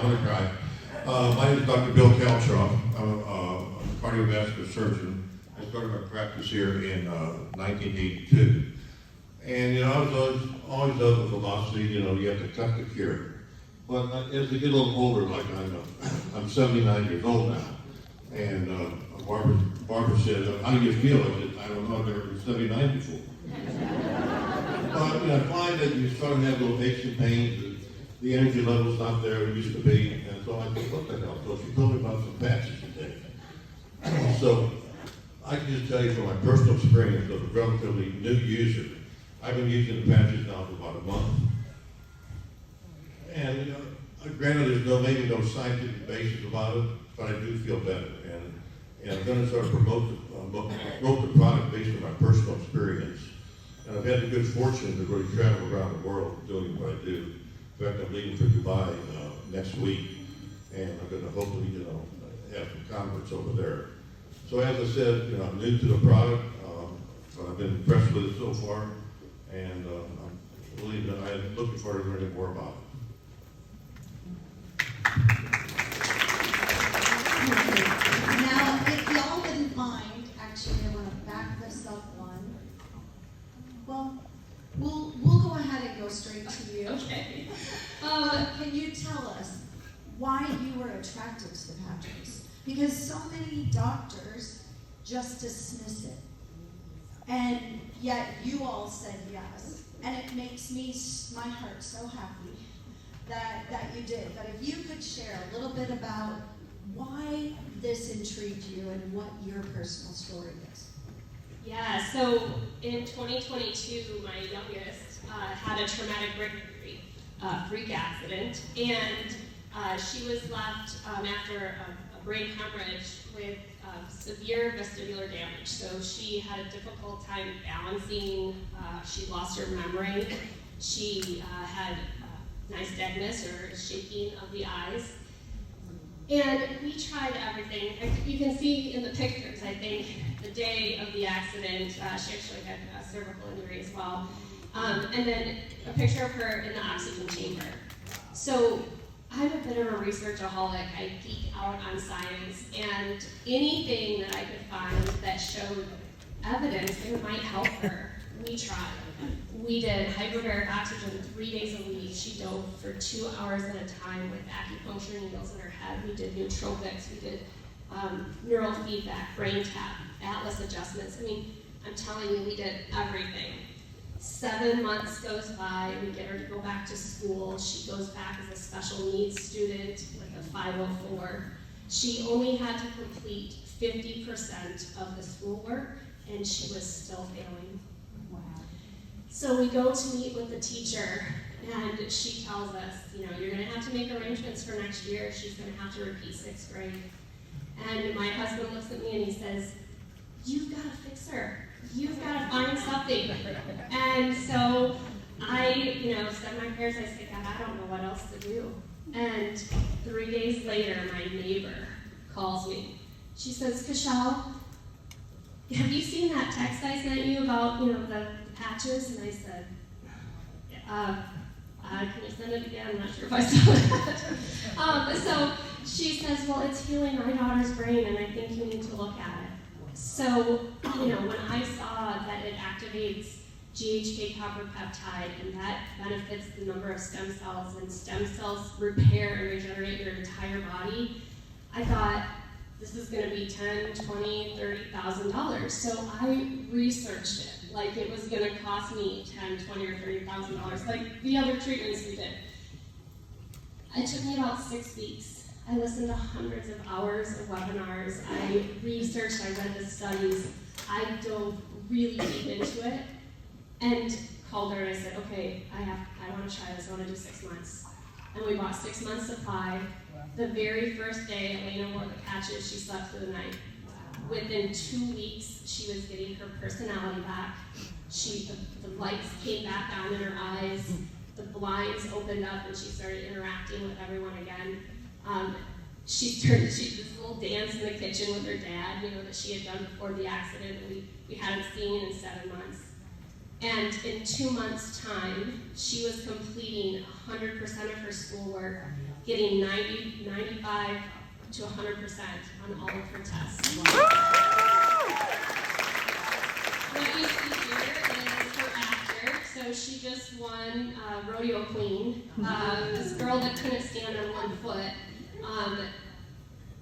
I'm going to cry. My name is Dr. Bill Kaltroff. I'm a cardiovascular surgeon. I started my practice here in 1982. And, I was always of the philosophy, you have to cut the cure. But as I get a little older, like I'm 79 years old now, and Barbara said, how do you feel? I said, I don't know, I've never been 79 before. But I find that you start to have little aches and pains, the energy level's not there it used to be, and so I thought, what the hell? So she told me about some patches today. So I can just tell you from my personal experience of a relatively new user, I've been using the patches now for about a month. And granted, there's maybe no scientific basis about it, but I do feel better. And I'm going to sort of promote the product based on my personal experience. And I've had the good fortune to really travel around the world doing what I do. In fact, I'm leaving for Dubai next week, and I'm going to hopefully, have some converts over there. So as I said, I'm new to the product, but I've been impressed with it so far, and I'm looking forward to learning more about it. Now, if y'all wouldn't mind, actually, I want to back this up one. Well, we'll go ahead and go straight to you. Okay. Can you tell us why you were attracted to the patches? Because so many doctors just dismiss it, and yet you all said yes, and it makes my heart so happy that you did. But if you could share a little bit about why this intrigued you and what your personal story is. Yeah, so in 2022, my youngest had a traumatic brain injury, freak accident, and she was left after a brain hemorrhage with severe vestibular damage. So she had a difficult time balancing, she lost her memory, she had nystagmus or shaking of the eyes. And we tried everything. You can see in the pictures, I think, the day of the accident, she actually had a cervical injury as well. And then a picture of her in the oxygen chamber. So I'm a bit of a researchaholic. I geek out on science, and anything that I could find that showed evidence that it might help her, we tried. We did hyperbaric oxygen 3 days a week. She dove for 2 hours at a time with acupuncture needles in her head. We did nootropics. We did neural feedback, brain tap, atlas adjustments. I mean, I'm telling you, we did everything. 7 months goes by. We get her to go back to school. She goes back as a special needs student with a 504. She only had to complete 50% of the schoolwork, and she was still failing. So we go to meet with the teacher, and she tells us, you're going to have to make arrangements for next year. She's going to have to repeat 6th grade. And my husband looks at me and he says, you've got to fix her. You've got to find something. And so I, said my prayers. I said, God, I don't know what else to do. And 3 days later, my neighbor calls me. She says, Cashel, have you seen that text I sent you about, the patches? And I said, can you send it again? I'm not sure if I saw that. So she says, well, it's healing my daughter's brain, and I think you need to look at it. So, when I saw that it activates GHK copper peptide, and that benefits the number of stem cells, and stem cells repair and regenerate your entire body, I thought, this is going to be $10,000, $20,000, $30,000. So I researched it like it was going to cost me $10,000, $20,000, or $30,000, like the other treatments we did. It took me about 6 weeks. I listened to hundreds of hours of webinars. I researched, I read the studies. I dove really deep into it and called her and I said, okay, I want to try this. I want to do 6 months. And we bought 6 months supply. The very first day Elena wore the patches, she slept through the night. Within 2 weeks, she was getting her personality back. The lights came back on in her eyes. The blinds opened up and she started interacting with everyone again. She did this little dance in the kitchen with her dad, that she had done before the accident that we hadn't seen in 7 months. And in 2 months' time, she was completing 100% of her schoolwork, getting 90, 95 to 100% on all of her tests. What you see here is her after. So she just won Rodeo Queen. This girl that couldn't stand on one foot.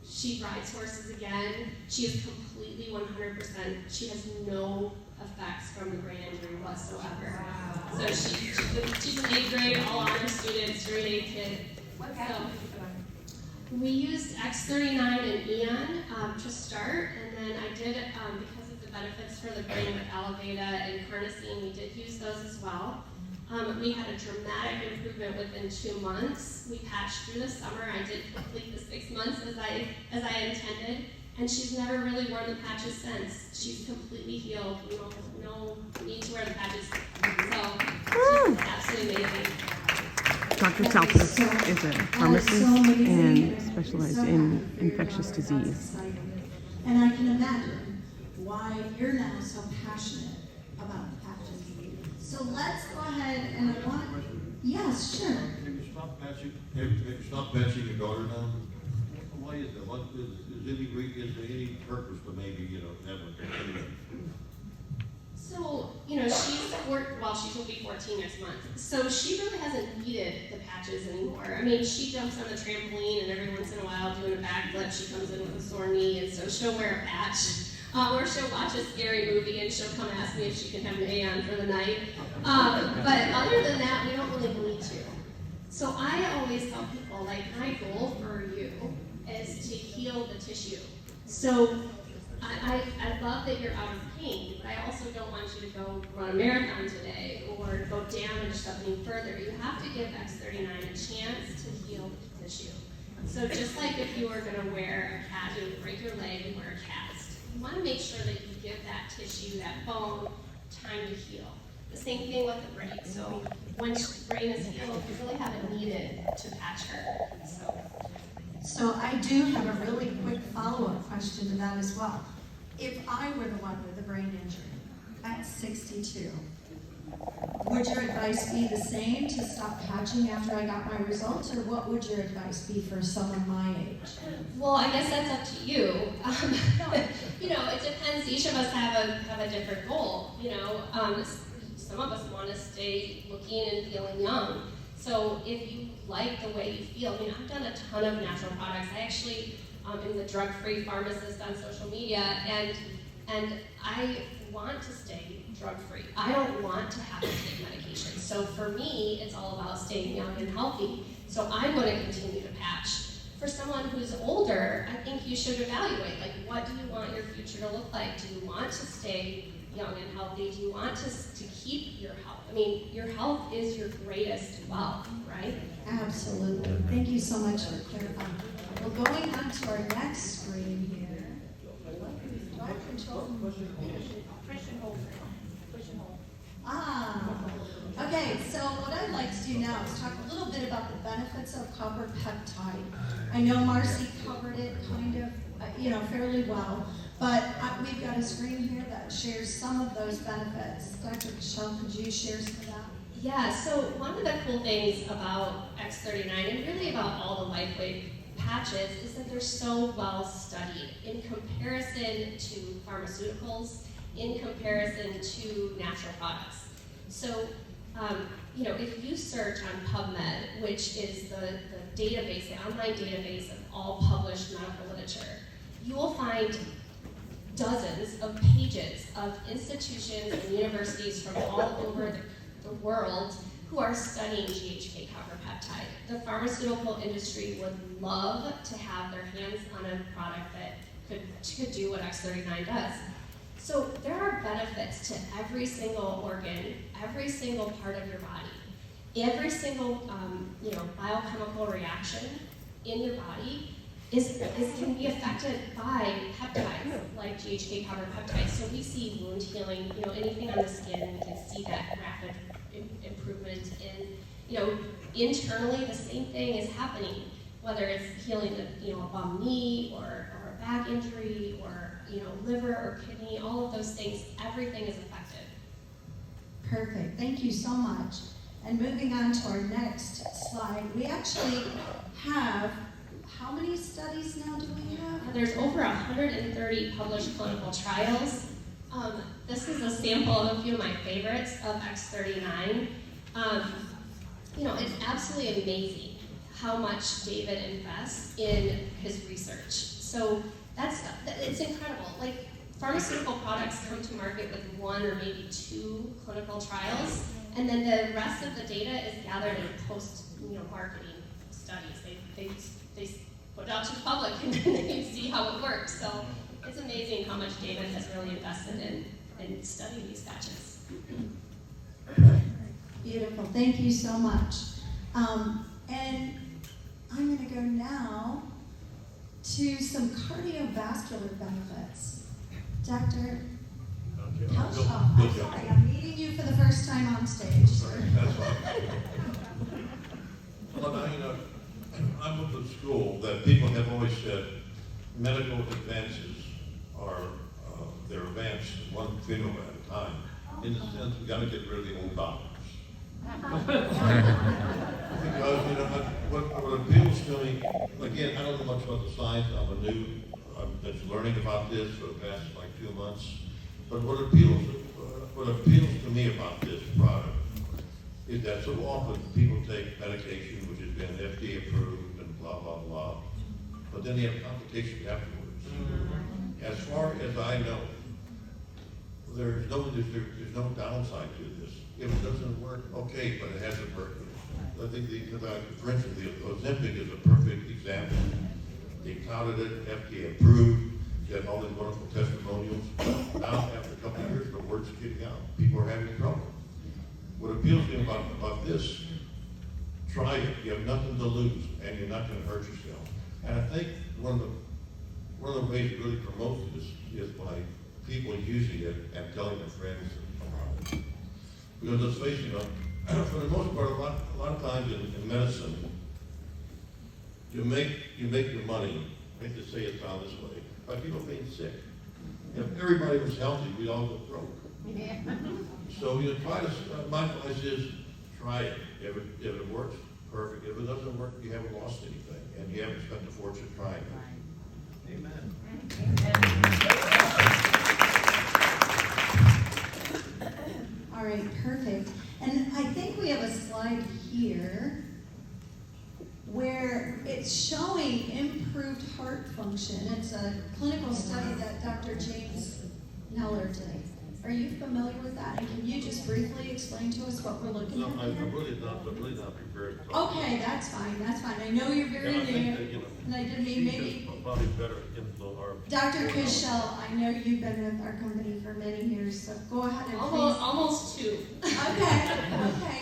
She rides horses again. She is completely 100%. She has no effects from the brain injury whatsoever. So she's an 8th grade, all honor student, straight A kid. So we used X39 and Eon to start, and then I did, because of the benefits for the brain with Elevata and carnosine, we did use those as well. We had a dramatic improvement within 2 months. We patched through the summer. I did complete the 6 months as I intended, and she's never really worn the patches since. She's completely healed. No need to wear the patches. So she's absolutely amazing. Dr. Salpis is a pharmacist and specialized in infectious disease. And I can imagine why you're now so passionate about the patches. So let's go ahead and I want to, yes, sure. Have you stopped patching? Have you stopped patching your daughter now? Why is that? Is there any purpose to maybe, have her continue? So, she will be 14 next month. So she really hasn't needed the patches anymore. I mean, she jumps on the trampoline and every once in a while doing a backflip, she comes in with a sore knee, and so she'll wear a patch. Or she'll watch a scary movie and she'll come ask me if she can have an Aeon for the night. But other than that, we don't really need to. So I always tell people, my goal for you is to heal the tissue. So I love that you're out of pain, but I also don't want you to go run a marathon today or go damage something further. You have to give X39 a chance to heal the tissue. So just like if you were going to wear a cast, you would break your leg and wear a cast. You want to make sure that you give that tissue, that bone, time to heal. The same thing with the brain. So once the brain is healed, you really haven't needed to patch her. So I do have a really quick follow-up question to that as well. If I were the one with a brain injury at 62, would your advice be the same to stop patching after I got my results, or what would your advice be for someone my age? Well, I guess that's up to you. It depends. Each of us have a different goal. Some of us want to stay looking and feeling young. So if you like the way you feel, I've done a ton of natural products. I actually am the drug-free pharmacist on social media, and I want to stay drug-free. I don't want to have to take medication. So for me, it's all about staying young and healthy. So I'm going to continue to patch. For someone who's older, I think you should evaluate, what do you want your future to look like? Do you want to stay young and healthy? Do you want to keep your health? Your health is your greatest wealth, right? Absolutely. Thank you so much for clarifying. Well, going on to our next screen here. Do I control? Push and hold. Okay, so what I'd like to do now is talk a little bit about the benefits of copper peptide. I know Marcy covered it kind of, fairly well, but we've got a screen here that shares some of those benefits. Dr. Michelle, could you share some of that? Yeah, so one of the cool things about X39 and really about all the LifeWave patches is that they're so well studied in comparison to pharmaceuticals, in comparison to natural products. So, if you search on PubMed, which is the database, the online database of all published medical literature, you will find dozens of pages of institutions and universities from all over the world who are studying GHK copper peptide. The pharmaceutical industry would love to have their hands on a product that could do what X39 does. So there are benefits to every single organ, every single part of your body. Every single biochemical reaction in your body can be affected by peptides like GHK copper peptides. So we see wound healing, anything on the skin, we can see that rapid improvement in, internally the same thing is happening, whether it's healing a bum knee or a back injury or liver or kidney, all of those things, everything is affected. Perfect. Thank you so much. And moving on to our next slide, we actually have, how many studies now do we have? There's over 130 published clinical trials. This is a sample of a few of my favorites of X39. It's absolutely amazing how much David invests in his research. So it's incredible. Like, pharmaceutical products come to market with 1 or maybe 2 clinical trials, and then the rest of the data is gathered in post-marketing studies. They put it out to the public, and then you see how it works. So it's amazing how much David has really invested in studying these patches. Beautiful, thank you so much. And I'm going to go now to some cardiovascular benefits. Dr. Helshaw, I'm sorry, I'm meeting you for the first time on stage. That's fine. Well, I'm of the school that people have always said medical advances are, they're advanced one funeral at a time. In the sense, we got to get rid of the old doctors. Because, what appeals to me, again, I don't know much about the science, I'm just learning about this for the past 2 months. But what appeals to me about this product is that so often people take medication which has been FDA approved and blah, blah, blah, but then they have complications afterwards. As far as I know, there's no downside to this. If it doesn't work, okay, but it hasn't worked. I think, for instance, the Ozempic is a perfect example. They touted it, FDA approved, you have all these wonderful testimonials. Now, after a couple of years, the word's getting out. People are having trouble. What appeals to me about this, try it. You have nothing to lose, and you're not going to hurt yourself. And I think one of the ways to really promote this is by people using it and telling their friends about it. Because let's face it, for the most part, a lot of times in medicine, you make your money, I hate to say it sound this way, by people being sick. If everybody was healthy, we'd all go broke. Yeah. So try to, my advice is, try it. If it works, perfect. If it doesn't work, you haven't lost anything, and you haven't spent a fortune trying it. Amen. All right, perfect. And I think we have a slide here where it's showing improved heart function. It's a clinical study that Dr. James Neller did. Are you familiar with that? And can you just briefly explain to us what we're looking at here? I'm really not prepared to talk. Okay, that's fine. I know you're very new. And I didn't mean maybe. Probably better our. Dr. Kishel, I know you've been with our company for many years, so go ahead and Almost 2. Okay,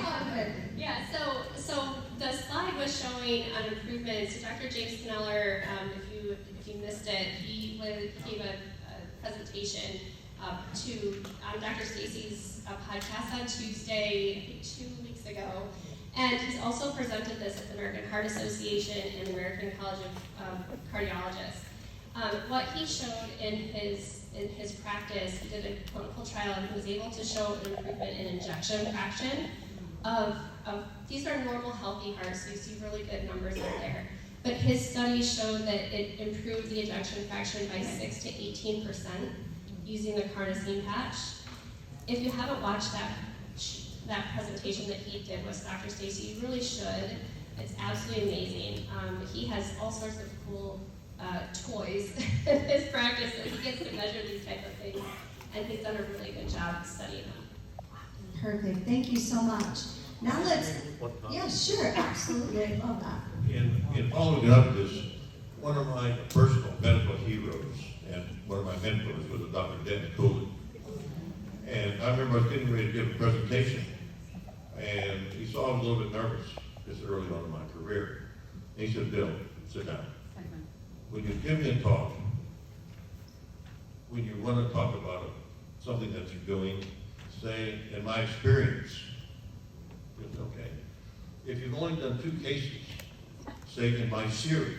perfect. Yeah, so the slide was showing an improvement. So Dr. James Neller, if you missed it, he gave a presentation to Dr. Stacy's podcast on Tuesday, I think 2 weeks ago. And he's also presented this at the American Heart Association and the American College of Cardiologists. What he showed in his practice, he did a clinical trial and he was able to show an improvement in ejection fraction of these are normal healthy hearts, so you see really good numbers out there. But his study showed that it improved the ejection fraction by 6 to 18% using the carnosine patch. If you haven't watched that presentation that he did with Dr. Stacy, you really should. It's absolutely amazing. He has all sorts of cool toys in his practice that he gets to measure these type of things, and he's done a really good job studying them. Perfect, thank you so much. Now yeah, sure, absolutely, I love that. In following up this, one of my personal medical heroes and one of my mentors was Dr. Dennis Cooley. And I remember I was getting ready to give a presentation, and he saw I was a little bit nervous this early on in my career. And he said, "Bill, sit down. When you give me a talk, when you want to talk about something that you're doing, say, in my experience," it's okay. "If you've only done 2 cases, say in my series.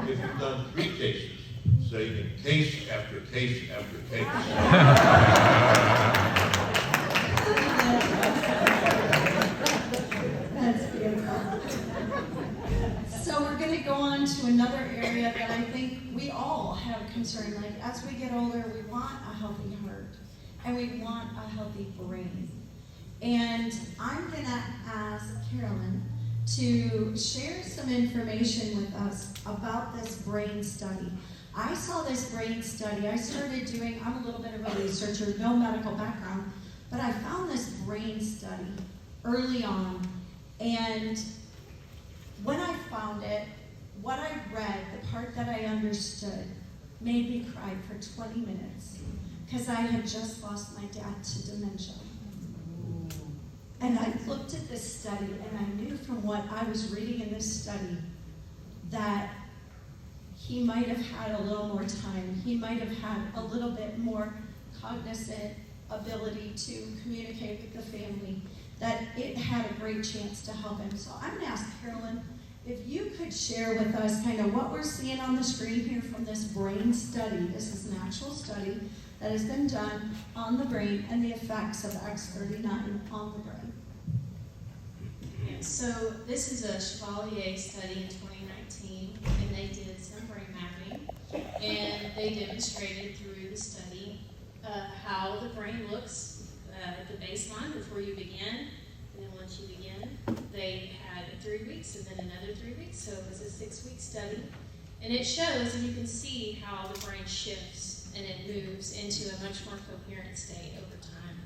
If you've done 3 cases, say in case after case after case." So we're going to go on to another area that I think we all have concern. Like as we get older, we want a healthy heart and we want a healthy brain. And I'm going to ask Carolyn to share some information with us about this brain study. I saw this brain study. I started doing, I'm a little bit of a researcher, no medical background, but I found this brain study early on. And when I found it, what I read, the part that I understood, made me cry for 20 minutes because I had just lost my dad to dementia. And I looked at this study and I knew from what I was reading in this study that he might have had a little more time. He might have had a little bit more cognizant ability to communicate with the family, that it had a great chance to help him. So I'm going to ask Carolyn if you could share with us kind of what we're seeing on the screen here from this brain study. This is an actual study that has been done on the brain and the effects of X39 on the brain. Yeah, so this is a Chevalier study in 2019, and they did some brain mapping, and they demonstrated through the study how the brain looks at the baseline before you begin, and then once you begin, they had 3 weeks and then another 3 weeks, so it was a 6-week study, and it shows, and you can see how the brain shifts and it moves into a much more coherent state over time.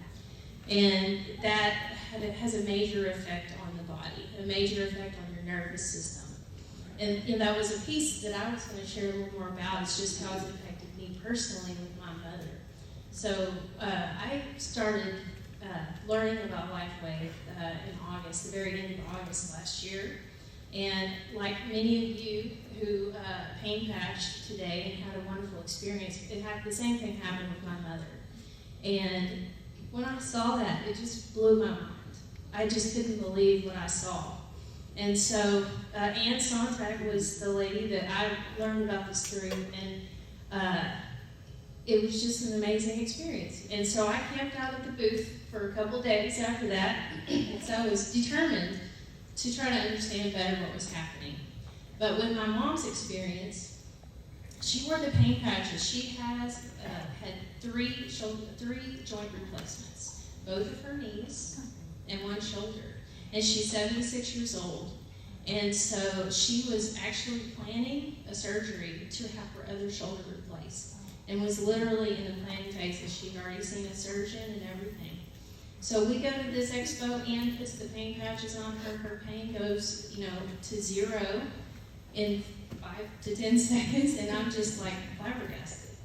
And that has a major effect on the body, a major effect on your nervous system. And that was a piece that I was going to share a little more about, is just how it's affected me personally with my mother. So I started learning about LifeWave in August, the very end of August last year. And like many of you who pain patched today and had a wonderful experience, the same thing happened with my mother. And when I saw that, it just blew my mind. I just couldn't believe what I saw. And so Ann Sontag was the lady that I learned about this through, and it was just an amazing experience. And so I camped out at the booth for a couple of days after that, and so I was determined to try to understand better what was happening. But with my mom's experience, she wore the pain patches. She has had three joint replacements, both of her knees and one shoulder. And she's 76 years old. And so she was actually planning a surgery to have her other shoulder replaced, and was literally in the planning phases. She'd already seen a surgeon and everything. So we go to this expo, Ann puts the pain patches on her. Her pain goes, to 0 in 5 to 10 seconds, and I'm just like flabbergasted.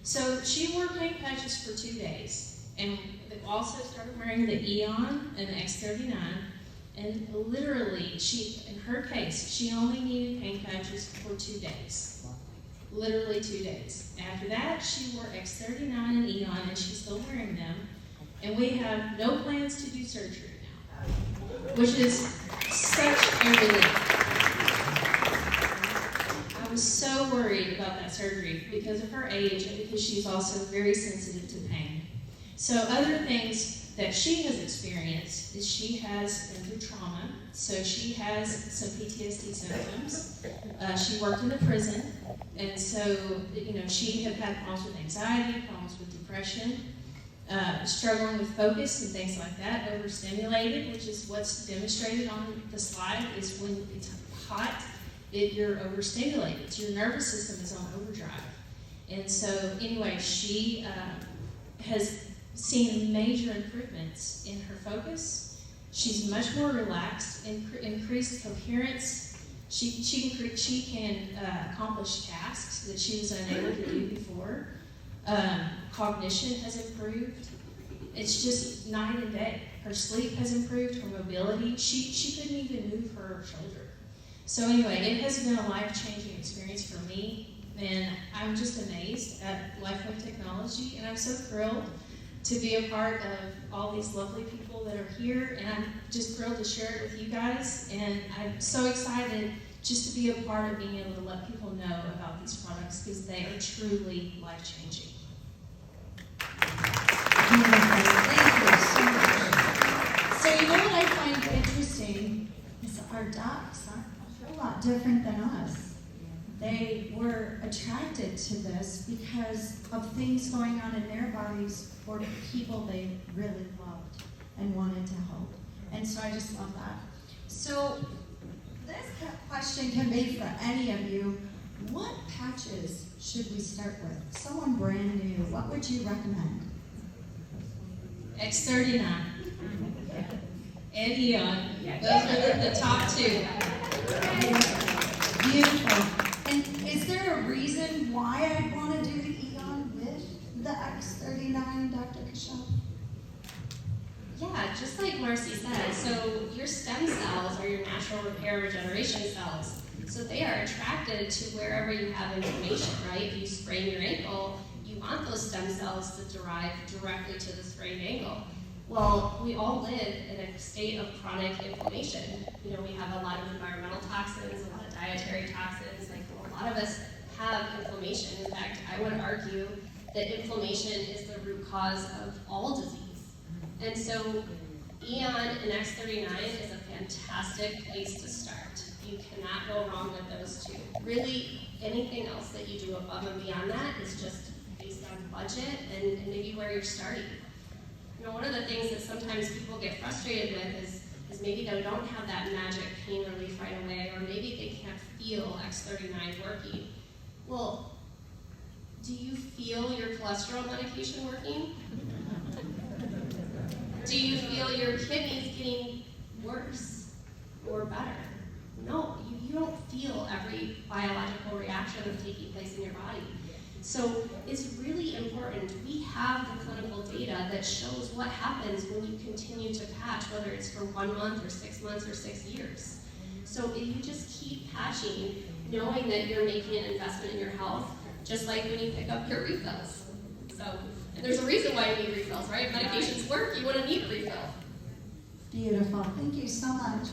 So she wore pain patches for 2 days, and also started wearing the Eon and the X39, and literally, in her case, she only needed pain patches for 2 days. Literally 2 days. After that, she wore X39 and Eon, and she's still wearing them. And we have no plans to do surgery now, which is such a relief. I was so worried about that surgery because of her age and because she's also very sensitive to pain. So other things that she has experienced is she has been through trauma. So she has some PTSD symptoms. She worked in a prison, and so she had had problems with anxiety, problems with depression. Struggling with focus and things like that, overstimulated, which is what's demonstrated on the slide, is when it's hot, you're overstimulated. Your nervous system is on overdrive. And so anyway, she has seen major improvements in her focus. She's much more relaxed, increased coherence. She can accomplish tasks that she was unable to do before. Cognition has improved. It's just night and day. Her sleep has improved, her mobility. She couldn't even move her shoulder. So anyway, it has been a life-changing experience for me, and I'm just amazed at LifeWave technology, and I'm so thrilled to be a part of all these lovely people that are here, and I'm just thrilled to share it with you guys, and I'm so excited just to be a part of being able to let people know about these products, because they are truly life-changing. Thank you so much. So what I find interesting is our docs aren't a lot different than us. They were attracted to this because of things going on in their bodies or people they really loved and wanted to help. And so I just love that. So this question can be for any of you. What patches should we start with? Someone brand new, what would you recommend? X39 and Eon. Those are the top two. Beautiful. And is there a reason why I'd want to do the Eon with the X39, Dr. Kashal? Yeah, just like Marcy said, so your stem cells are your natural repair regeneration cells. So they are attracted to wherever you have inflammation, right? If you sprain your ankle, you want those stem cells to derive directly to the sprained ankle. Well, we all live in a state of chronic inflammation. You know, we have a lot of environmental toxins, a lot of dietary toxins, like a lot of us have inflammation. In fact, I would argue that inflammation is the root cause of all disease. And so Eon and X39 is a fantastic place to start. You cannot go wrong with those two. Really, anything else that you do above and beyond that is just based on budget and maybe where you're starting. You know, one of the things that sometimes people get frustrated with is maybe they don't have that magic pain relief right away, or maybe they can't feel X39 working. Well, do you feel your cholesterol medication working? Do you feel your kidneys getting worse or better? No, you don't feel every biological reaction that's taking place in your body. So it's really important. We have the clinical data that shows what happens when you continue to patch, whether it's for 1 month or 6 months or 6 years. So if you just keep patching, knowing that you're making an investment in your health, just like when you pick up your refills. So, and there's a reason why you need refills, right? If medications work, you wouldn't need a refill. Beautiful. Thank you so much.